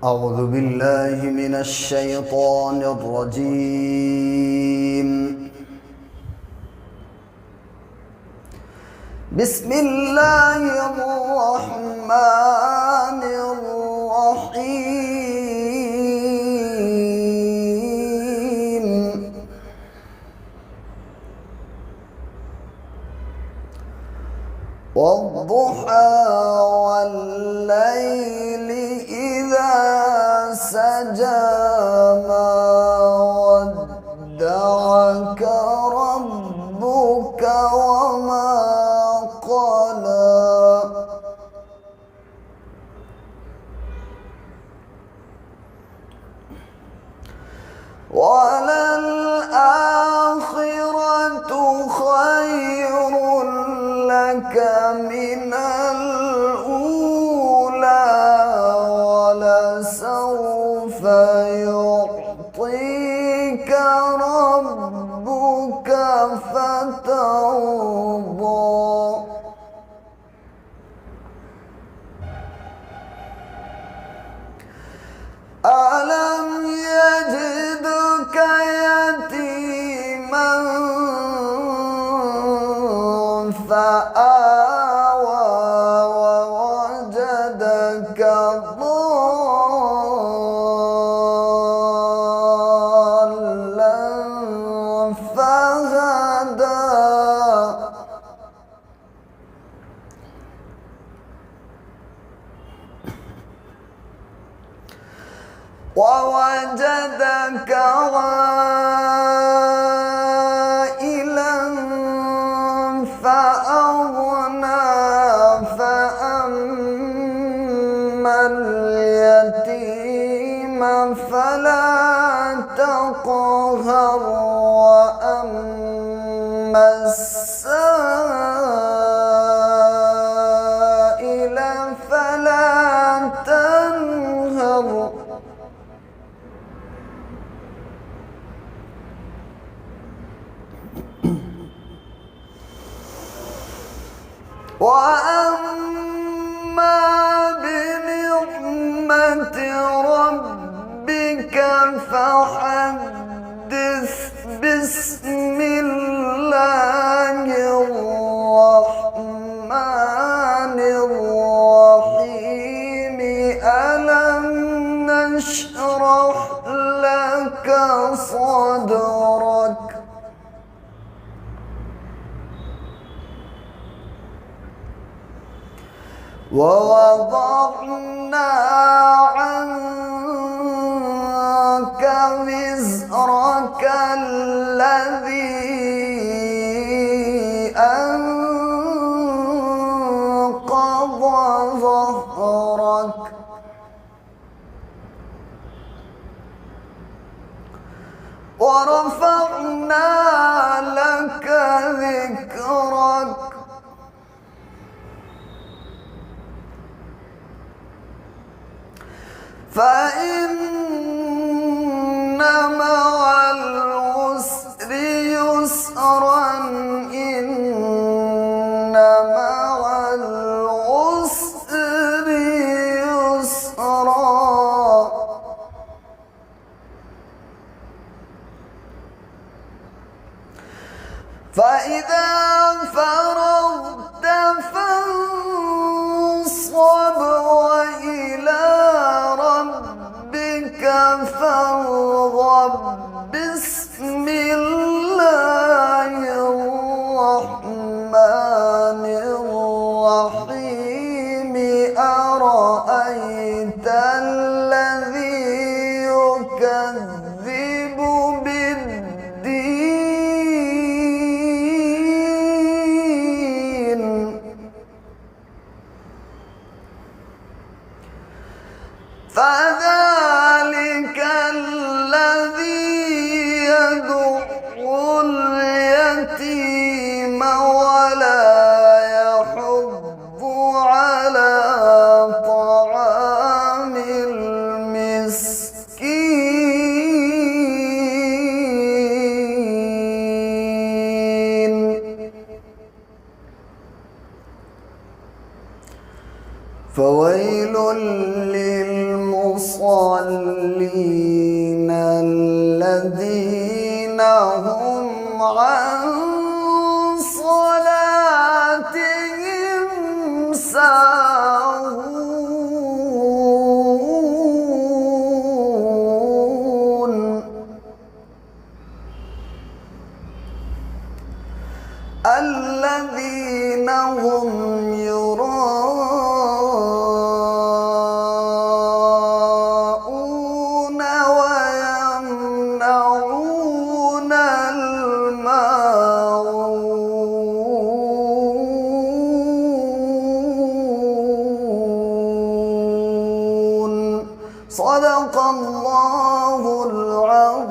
أعوذ بالله من الشيطان الرجيم. بسم الله الرحمن الرحيم. والضحى والليل إذا سجى ما ودعك ربك وما قلى وللآخرة خير لك من الأولى ولسوف يعطيك ربك فترضى. ألم يجدك يتيما فآوى ووجدك ضالا فهدى ووجدك عائلا فأغنى فأما اليتيم فلا تقهر وأما السائل فلا تنهر. وأما بنعمة ربك فحدث. بسم الله الرحمن الرحيم. ألم نشرح لك صدرك ووضعنا عنك وزرك الذي أنقض ظهرك ورفعنا لك ذكرك فإن مع العسر يسرا إن مع العسر يسرا. فإذا فرغت فانصب وإلى ربك فارغب. بسم الله الرحمن الرحيم. أرأيت الذي يكذب بالدين فذلك الذي يدع اليتيم ولا يحض على طعام المسكين. فويل للمصلين الذين هم عن صلاتهم ساهون الذين هم يراءون ويمنعون الماعون. صدق الله العظيم.